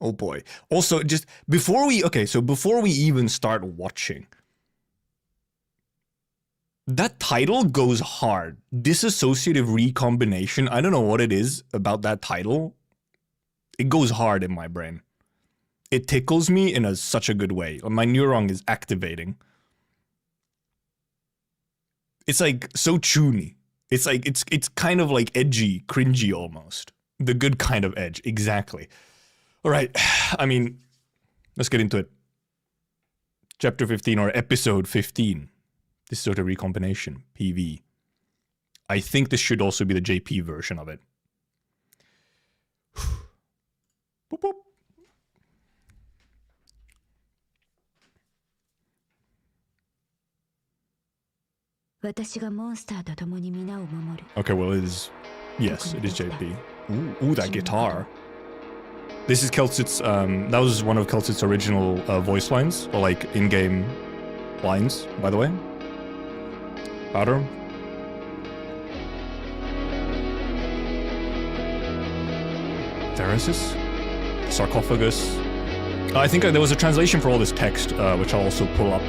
Oh boy. Also, just before we even start watching, that title goes hard. Dissociative recombination. I don't know what it is about that title. It goes hard in my brain. It tickles me in such a good way. My neuron is activating. It's like so chuny. It's like it's kind of like edgy, cringy almost. The good kind of edge, exactly. All right, I mean, let's get into it. Chapter 15 or episode 15. This is sort of recombination, PV. I think this should also be the JP version of it. Boop, boop. Okay, well it is, yes, it is JP. Ooh, that guitar. This is Kal'tsit's, that was one of Kal'tsit's original voice lines, or like in-game lines, by the way. Powder. Theresis? Sarcophagus. I think there was a translation for all this text, which I'll also pull up,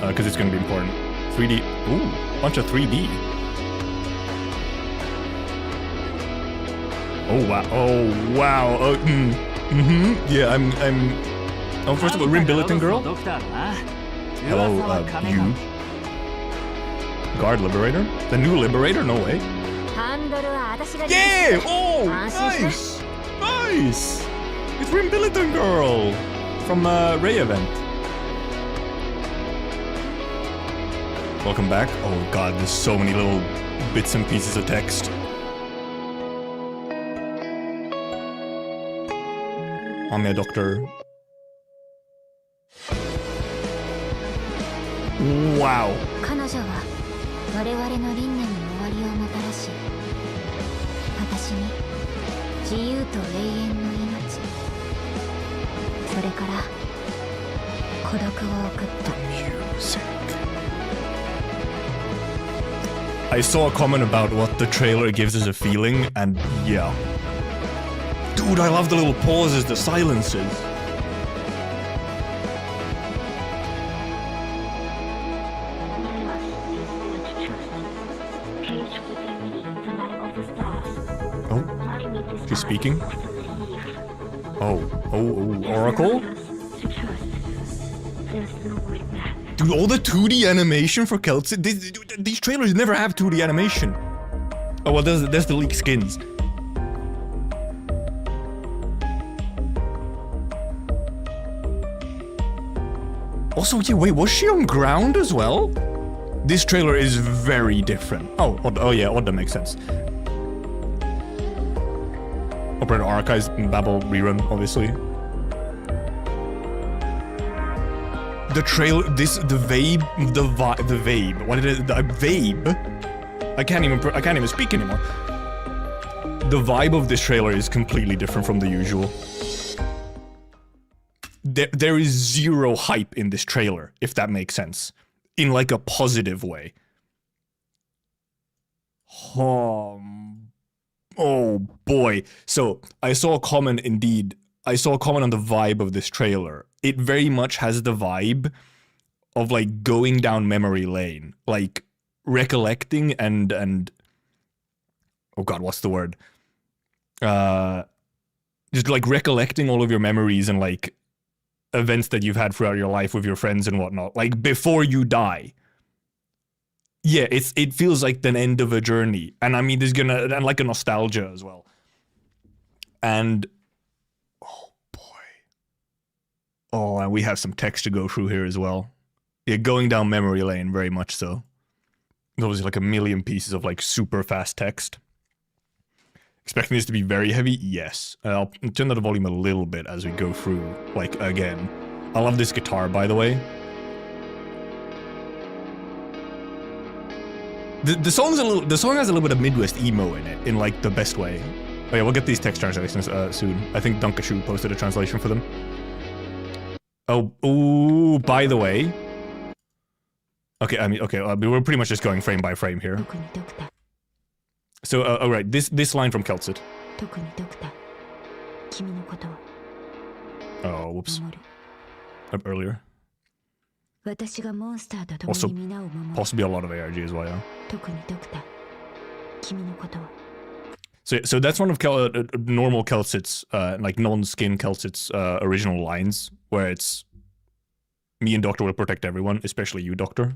because it's going to be important. 3D. Ooh, bunch of 3D. Oh wow! Oh wow! Yeah, I'm. Oh, first of all, Rimbilitan girl. Hello, you. Guard Liberator? The new Liberator? No way. Yeah! Oh, nice! Nice! It's Rimbilitan girl from Ray event. Welcome back. Oh god, there's so many little bits and pieces of text. I'm a doctor. Wow. I saw a comment about what the trailer gives as a feeling, and yeah. Dude, I love the little pauses, the silences. Oh, she's speaking. Oh, Oracle? Dude, all the 2D animation for Kal'tsit, these trailers never have 2D animation. Oh, well, there's the leaked skins. Also, yeah, wait, was she on ground as well? This trailer is very different. Oh yeah, Oda makes sense. Operator Archives, Babel rerun, obviously. The trailer, the vabe, what is it, the vabe? I can't even speak anymore. The vibe of this trailer is completely different from the usual. There is zero hype in this trailer, if that makes sense. In like a positive way. Oh boy. So, I saw a comment on the vibe of this trailer. It very much has the vibe of like going down memory lane. Like recollecting and oh god, what's the word? Just like recollecting all of your memories and like events that you've had throughout your life with your friends and whatnot, like before you die. Yeah, it feels like the end of a journey, and I mean and like a nostalgia as well. And oh boy, oh, and we have some text to go through here as well. Yeah, going down memory lane, very much so. There was like a million pieces of like super fast text. Expecting this to be very heavy? Yes. I'll turn down the volume a little bit as we go through, like, again. I love this guitar, by the way. The song has a little bit of Midwest emo in it, in like the best way. Oh yeah, we'll get these text translations soon. I think Dunkashu posted a translation for them. Oh, by the way. Okay, I mean, okay, we're pretty much just going frame by frame here. So, alright, this line from Kal'tsit. Oh, whoops. Up earlier. Also, possibly a lot of ARG as well, yeah. So that's one of normal Kal'tsit's, like non-skin Kal'tsit's original lines, where it's me and Doctor will protect everyone, especially you, Doctor.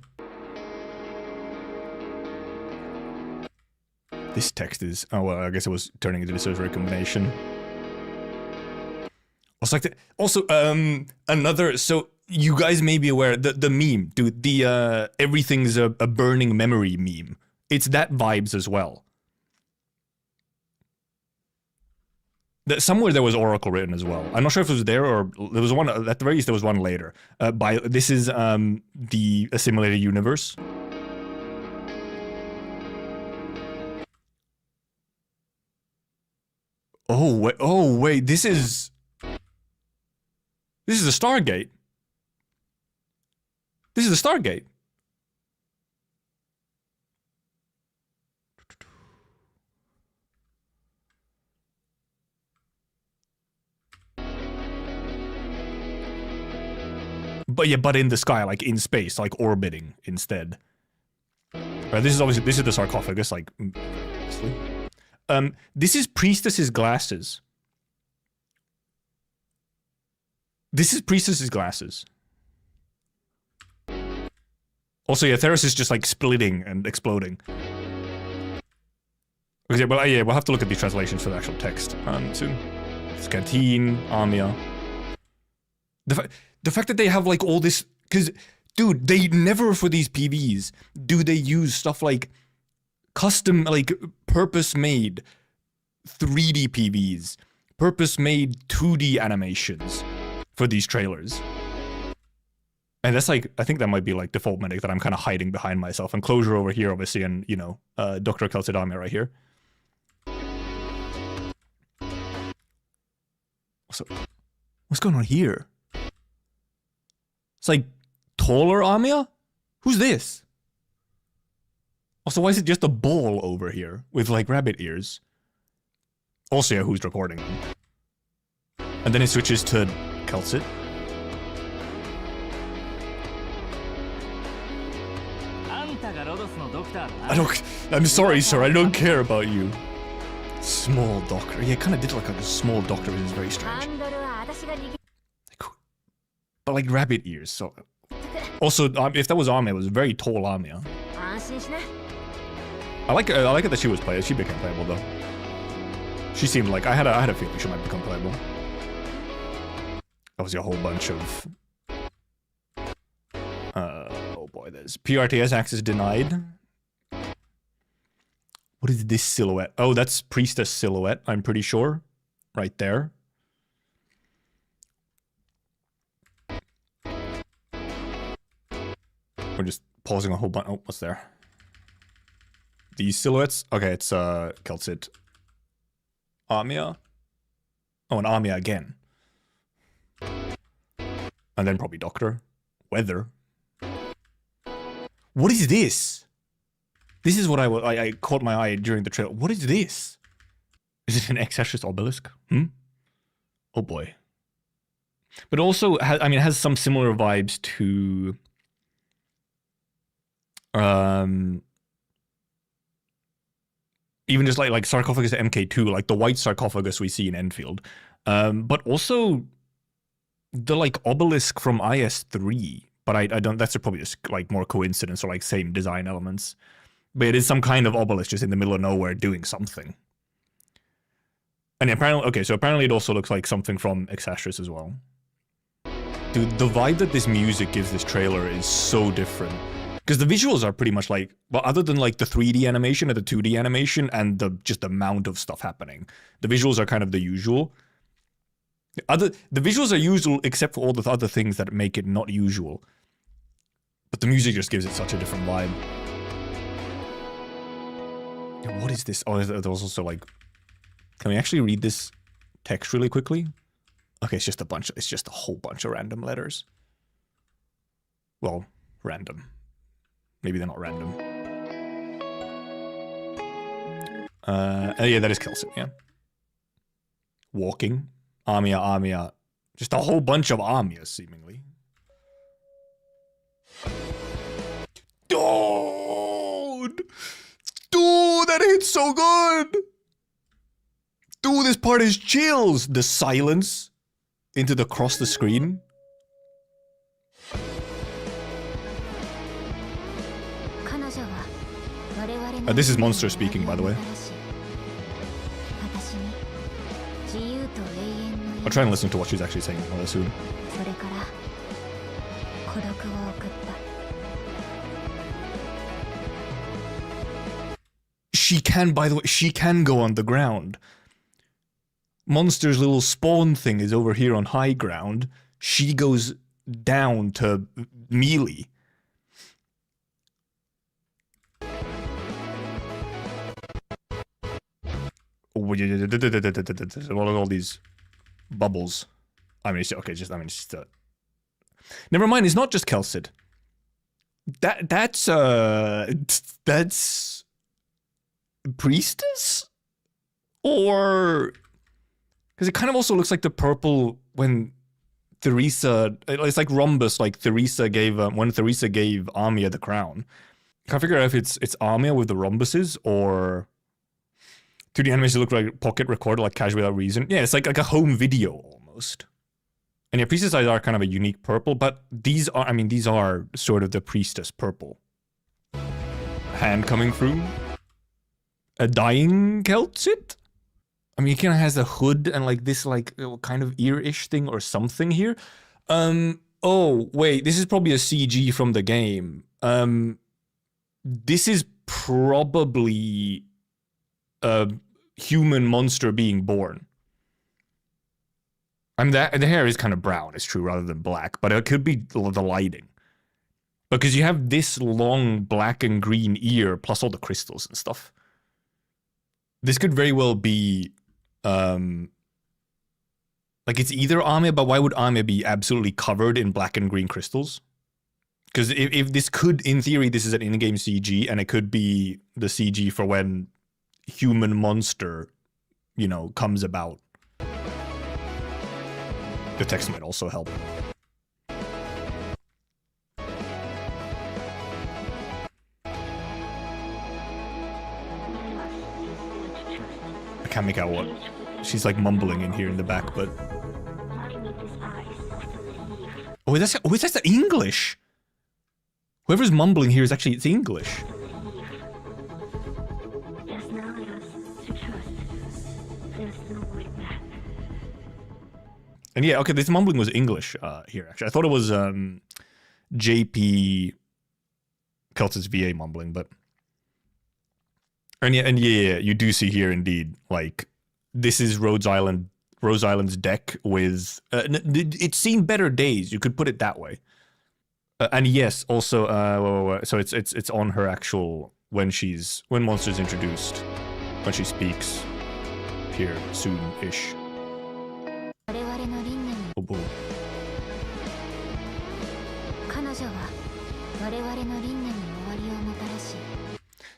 This text is, oh well, I guess it was turning into dissociative recombination. Also, another, so you guys may be aware, the meme, dude, the everything's a burning memory meme. It's that vibes as well. Somewhere there was Oracle written as well. I'm not sure if it was there or there was one, at the very least there was one later. This is the assimilated universe. Oh wait, this is a Stargate. This is a Stargate. But in the sky, like in space, like orbiting instead. Right, this is the sarcophagus, like obviously. This is Priestess's glasses. This is Priestess's glasses. Also, yeah, Theros is just like splitting and exploding. Okay, well, yeah, we'll have to look at the translations for the actual text soon. It's Canteen, Amia. The fact that they have like all this, because, dude, they never for these PVs do they use stuff like custom, like purpose-made 3D PVs, purpose-made 2D animations for these trailers. And that's like, I think that might be like default medic that I'm kind of hiding behind myself. And Closure over here, obviously, and, you know, Dr. Kal'tsit right here. So, what's going on here? It's like taller Amia? Who's this? Also, why is it just a ball over here with like rabbit ears? Also, yeah, who's recording them? And then it switches to Kal'tsit. I'm sorry, sir, I don't care about you. Small doctor. Yeah, it kind of did look like a small doctor, which is very strange. But like rabbit ears, so... Also, if that was Amia, it was a very tall Amia. I like it that she was playable. She became playable, though. She seemed like... I had a feeling she might become playable. Obviously a whole bunch of... oh boy, there's... PRTS access denied. What is this silhouette? Oh, that's Priestess silhouette, I'm pretty sure. Right there. We're just pausing a whole bunch. Oh, what's there? These silhouettes? Okay, it's Kal'tsit. Amia. Oh, and Amia again. And then probably Doctor. Weather. What is this? This is what I caught my eye during the trailer. What is this? Is it an X-Ashes obelisk? Oh boy. But also, it has some similar vibes to... even just like sarcophagus MK2, like the white sarcophagus we see in Enfield. But also the like obelisk from IS3. But I don't, that's probably just like more coincidence or like same design elements. But it is some kind of obelisk just in the middle of nowhere doing something. And apparently, okay, so apparently it also looks like something from X-Ashes as well. Dude, the vibe that this music gives this trailer is so different. Because the visuals are pretty much like, well, other than like the 3D animation and the 2D animation and the just amount of stuff happening, the visuals are kind of the usual. The visuals are usual except for all the other things that make it not usual. But the music just gives it such a different vibe. Yeah, what is this? Oh, there's also like, can we actually read this text really quickly? Okay, it's just a whole bunch of random letters. Well, random. Maybe they're not random. Yeah, that is Kal'tsit, yeah. Walking. Amia, Just a whole bunch of Amias, seemingly. Dude! Dude, that hits so good! Dude, this part is chills! The silence into the across the screen. This is Monster speaking, by the way. I'll try and listen to what she's actually saying while I soon. She can, by the way, she can go on the ground. Monster's little spawn thing is over here on high ground. She goes down to melee. What are all these bubbles? I mean, okay, just never mind. It's not just Kal'tsit. That's priestess, or because it kind of also looks like the purple when Theresa. It's like rhombus, like Theresa gave when Theresa gave Amia the crown. Can't figure out if it's Amia with the rhombuses or. 2D animation look like pocket recorder, like Cash Without Reason. Yeah, it's like a home video almost. And yeah, priestess eyes are kind of a unique purple, but these are, I mean, these are sort of the priestess purple. Hand coming through. A dying Kal'tsit? I mean, he kind of has a hood and like this like kind of ear-ish thing or something here. Oh, wait, this is probably a CG from the game. This is probably a human monster being born. I mean, the hair is kind of brown, it's true, rather than black, but it could be the lighting. Because you have this long black and green ear, plus all the crystals and stuff. This could very well be, like it's either Amia, but why would Amia be absolutely covered in black and green crystals? Because if this could, in theory, this is an in-game CG, and it could be the CG for when human monster, you know, comes about. The text might also help. I can't make out what she's like mumbling in here in the back, but oh, that's the English. Whoever's mumbling here is actually it's English. And yeah, okay, this mumbling was English here, actually. I thought it was JP Kal'tsit's VA mumbling, but... And yeah, you do see here, indeed, like, this is Rhodes Island's deck with... it's seen better days, you could put it that way. And yes, also, so it's on her actual... When Monster's introduced, when she speaks here, soon-ish. Oh boy.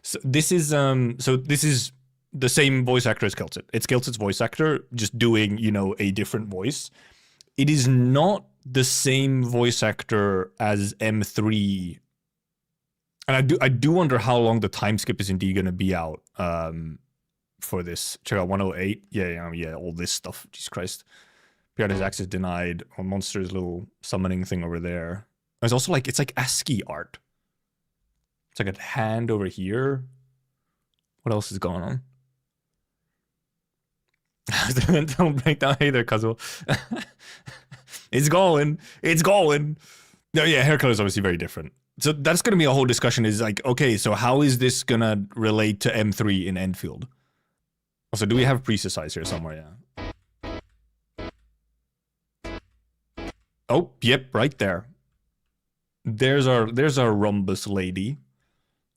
So this is the same voice actor as Kal'tsit. It's Kal'tsit's voice actor just doing, you know, a different voice. It is not the same voice actor as M3. And I do wonder how long the time skip is indeed going to be out for this. Check out 108. Yeah, all this stuff. Jesus Christ. His access denied on Monster's little summoning thing over there. It's also like, it's like ASCII art. It's like a hand over here. What else is going on? Don't break down. Hey there, Kazuo. It's going. No, yeah, hair color is obviously very different. So that's going to be a whole discussion is like, okay, so how is this going to relate to M3 in Enfield? Also, do we have priestess eyes here somewhere? Yeah. Oh, yep, right there. There's our rhombus lady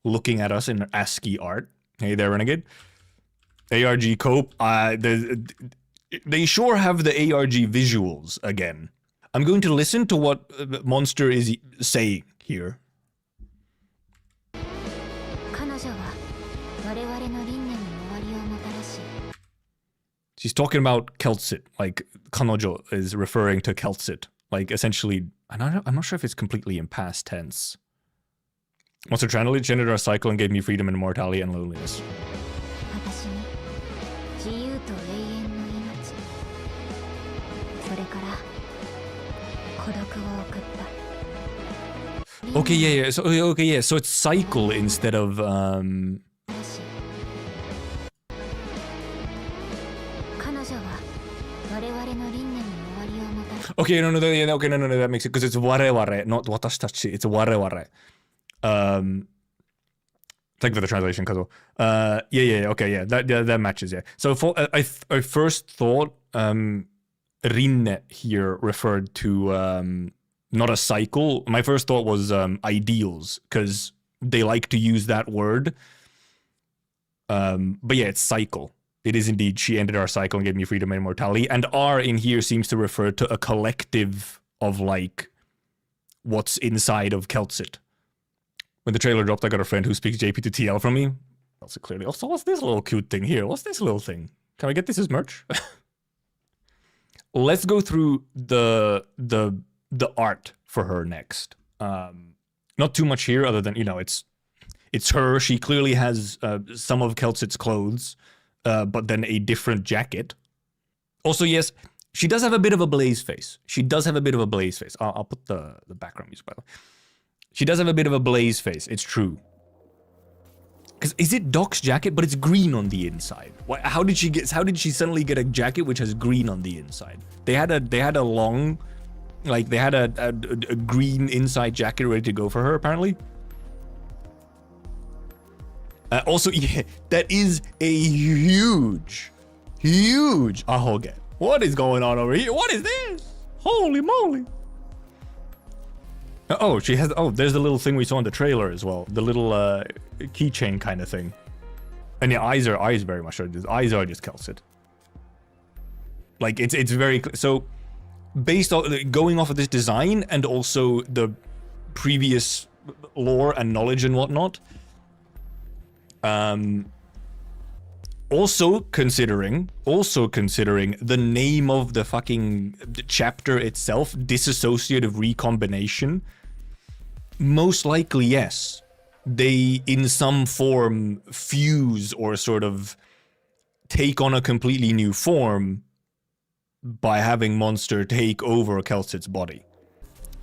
looking at us in ASCII art. Hey there, Renegade. ARG Cope. They sure have the ARG visuals again. I'm going to listen to what Monster is saying here. She's talking about Kal'tsit. Like, Kanojo is referring to Kal'tsit. Like, essentially, I'm not sure if it's completely in past tense. Once Overanalyzes ended our cycle and gave me freedom and immortality and loneliness. Okay, yeah. So, okay, yeah. So it's cycle instead of Okay, no, that makes it because it's wareware, not watashitachi. It's wareware. Thank you for the translation, Kazo. Yeah. Okay, yeah. That matches. Yeah. So for I first thought rinne here referred to not a cycle. My first thought was ideals because they like to use that word. But yeah, it's cycle. It is indeed, she ended our cycle and gave me freedom and immortality. And R in here seems to refer to a collective of like what's inside of Kal'tsit. When the trailer dropped, I got a friend who speaks JP to TL from me. Also clearly. Also, what's this little cute thing here? What's this little thing? Can I get this as merch? Let's go through the art for her next. Not too much here other than, you know, it's her. She clearly has some of Kal'tsit's clothes. But then a different jacket. Also, yes, she does have a bit of a blaze face. I'll put the background music, by the way. She does have a bit of a blaze face. It's true. Because is it Doc's jacket? But it's green on the inside. How did she suddenly get a jacket which has green on the inside? They had a long, like they had a green inside jacket ready to go for her apparently. Also, yeah, that is a huge ahoge. What is going on over here? What is this? Holy moly. Oh, she has, there's the little thing we saw in the trailer as well. The little keychain kind of thing. And yeah, eyes very much are just, eyes are just Kal'tsit. Like, it's very, so based on, going off of this design and also the previous lore and knowledge and whatnot, also considering the name of the fucking chapter itself, Dissociative Recombination, most likely, yes, they in some form fuse or sort of take on a completely new form by having Monster take over Kal'tsit's body.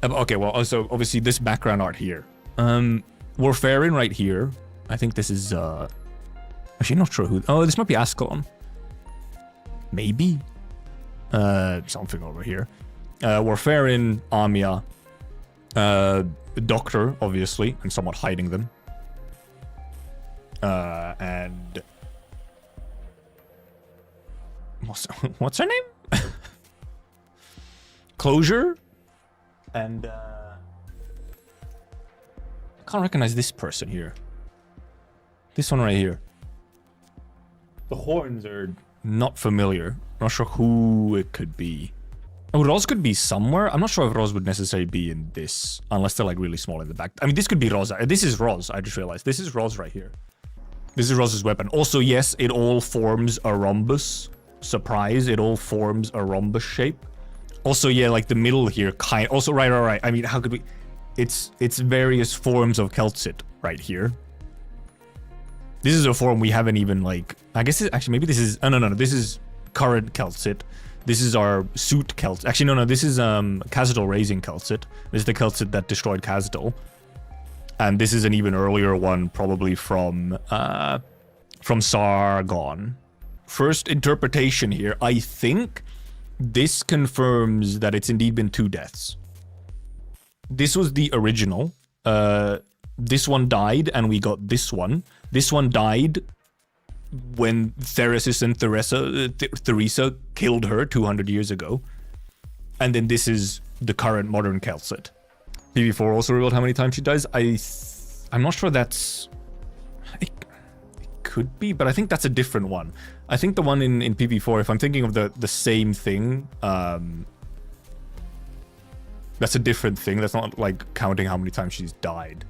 Okay, well, also, obviously, this background art here. Warfarin right here. I think this is, actually not sure who, this might be Ascalon. Maybe? Something over here. Warfarin, Amia, Doctor, obviously, and somewhat hiding them. And... What's her name? Closure? And, I can't recognize this person here. This one right here. The horns are not familiar. Not sure who it could be. Oh, Roz could be somewhere. I'm not sure if Roz would necessarily be in this, unless they're like really small in the back. I mean, this could be Roz. This is Roz, I just realized. This is Roz right here. This is Roz's weapon. Also, yes, it all forms a rhombus. Surprise, it all forms a rhombus shape. Also, yeah, like the middle here, also, right. I mean, how could we... It's various forms of Kal'tsit right here. This is a form we haven't even, like... I guess actually, maybe this is... Oh, no. This is current Kal'tsit. This is our suit Kal'tsit. Actually, no. This is Khaz'dal Raising Kal'tsit. This is the Kal'tsit that destroyed Khaz'dal. And this is an even earlier one, probably from Sargon. First interpretation here. I think this confirms that it's indeed been 2 deaths. This was the original. This one died, and we got this one. This one died when Theresis and Theresa killed her 200 years ago. And then this is the current modern Kal'tsit. PV4 also revealed how many times she dies. I'm not sure that's... It could be, but I think that's a different one. I think the one in PV4, if I'm thinking of the same thing, that's a different thing. That's not like counting how many times she's died.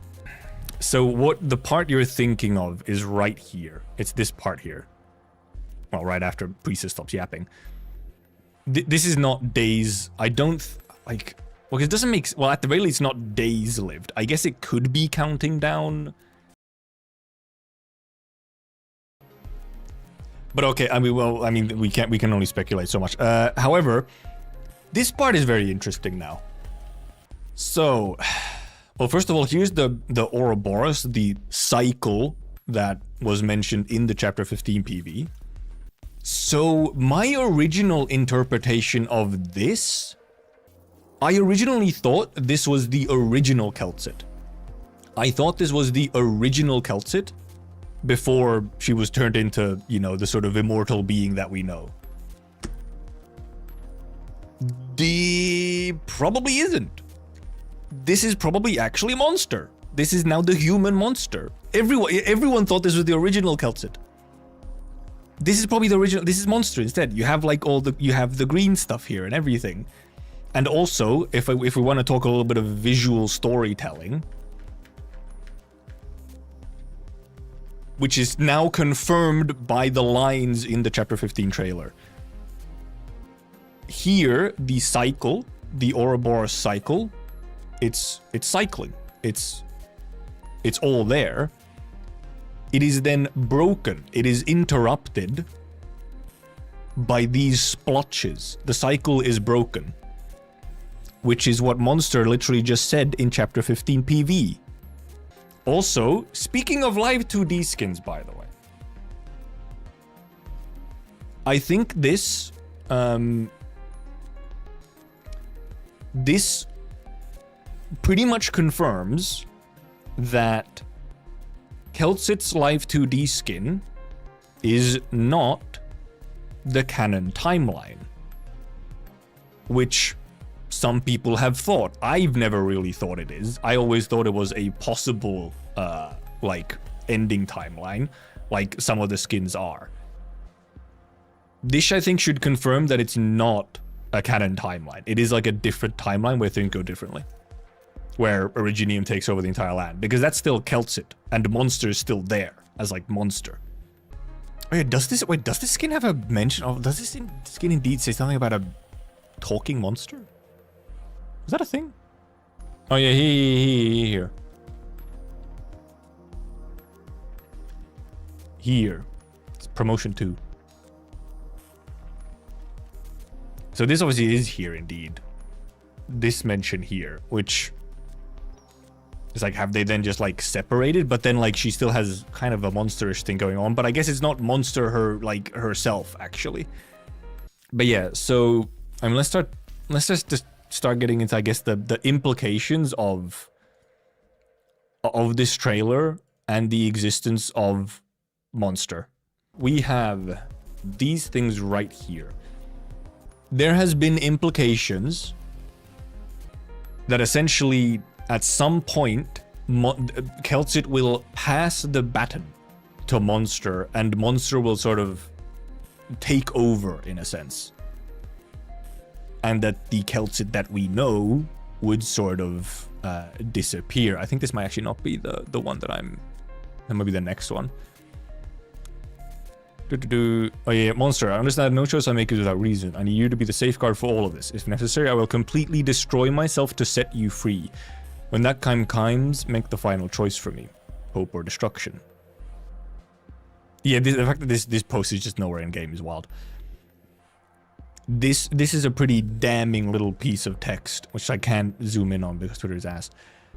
So what the part you're thinking of is right here. It's this part here. well, right after Priestess stops yapping. This is not days. I don't like. Well, it doesn't make. Well, at the very least, it's not days lived. I guess it could be counting down. But okay, I mean, well, I mean, we can only speculate so much. However, this part is very interesting now. So, well, first of all, here's the Ouroboros, the cycle that was mentioned in the chapter 15 PV. So, my original interpretation of this, I originally thought this was the original Kal'tsit. I thought this was the original Kal'tsit before she was turned into, you know, the sort of immortal being that we know. Probably isn't. This is probably actually a monster. This is now the human monster. Everyone thought this was the original Kal'tsit. This is probably the original. This is monster instead. You have like you have the green stuff here and everything. And also, if we want to talk a little bit of visual storytelling, which is now confirmed by the lines in the chapter 15 trailer. Here, the cycle, the Ouroboros cycle, it's cycling. It's all there. It is then broken. It is interrupted by these splotches. The cycle is broken, which is what Monster literally just said in chapter 15 PV. Also, speaking of live 2D skins, by the way, I think this this pretty much confirms that Kal'tsit's live 2D skin is not the canon timeline, which some people have thought. I've never really thought it is. I always thought it was a possible, like, ending timeline, like some of the skins are. This, I think, should confirm that it's not a canon timeline. It is like a different timeline where things go differently, where Originium takes over the entire land, because that's still Kal'tsit, and Monster is still there as, like, Monster. Wait, does this skin have a mention of? Does this skin indeed say something about a talking monster? Is that a thing? Oh yeah, here. Here. It's promotion 2. So this obviously is here indeed. This mention here, which is like, have they then just like separated? But then like she still has kind of a monsterish thing going on. But I guess it's not Monster herself actually. But yeah, so I mean, let's just start getting into, I guess, the implications of this trailer and the existence of Monster. We have these things right here. There has been implications that essentially at some point Kal'tsit will pass the baton to Monster, and Monster will sort of take over in a sense. And that the Kal'tsit that we know would sort of disappear. I think this might actually not be the one that might be the next one. Oh yeah, Monster, I understand no choice I make is without reason. I need you to be the safeguard for all of this. If necessary, I will completely destroy myself to set you free. When that time comes, make the final choice for me. Hope or destruction. Yeah, the fact that this post is just nowhere in game is wild. This is a pretty damning little piece of text, which I can't zoom in on because Twitter is ass.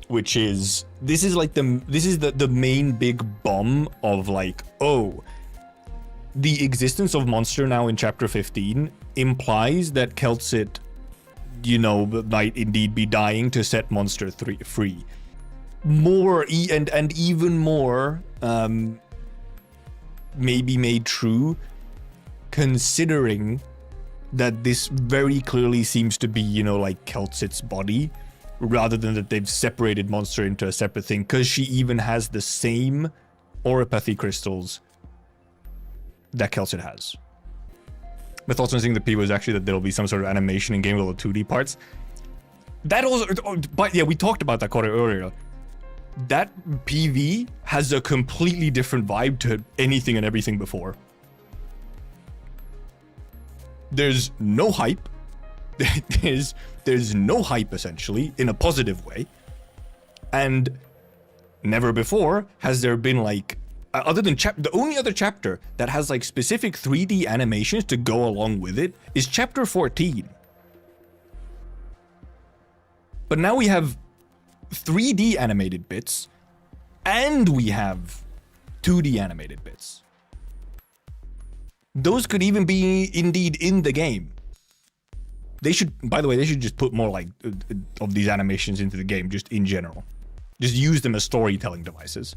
Which is, this is the main big bomb of like, oh, the existence of Monster now in chapter 15 implies that Kal'tsit, you know, might indeed be dying to set Monster free. More and even more maybe made true, considering that this very clearly seems to be, you know, like Kal'tsit's body, rather than that they've separated Monster into a separate thing, because she even has the same Oripathy crystals that Kal'tsit has. My thoughts on seeing the PV is actually that there'll be some sort of animation in game with the 2D parts. That also, but yeah, we talked about that quite earlier. That PV has a completely different vibe to anything and everything before. there's no hype. There's no hype, essentially, in a positive way. And never before has there been, like, other than the only other chapter that has, like, specific 3D animations to go along with it is chapter 14. But now we have 3D animated bits, and we have 2D animated bits. Those could even be indeed in the game. They should, by the way, they should just put more like of these animations into the game, just in general. Just use them as storytelling devices.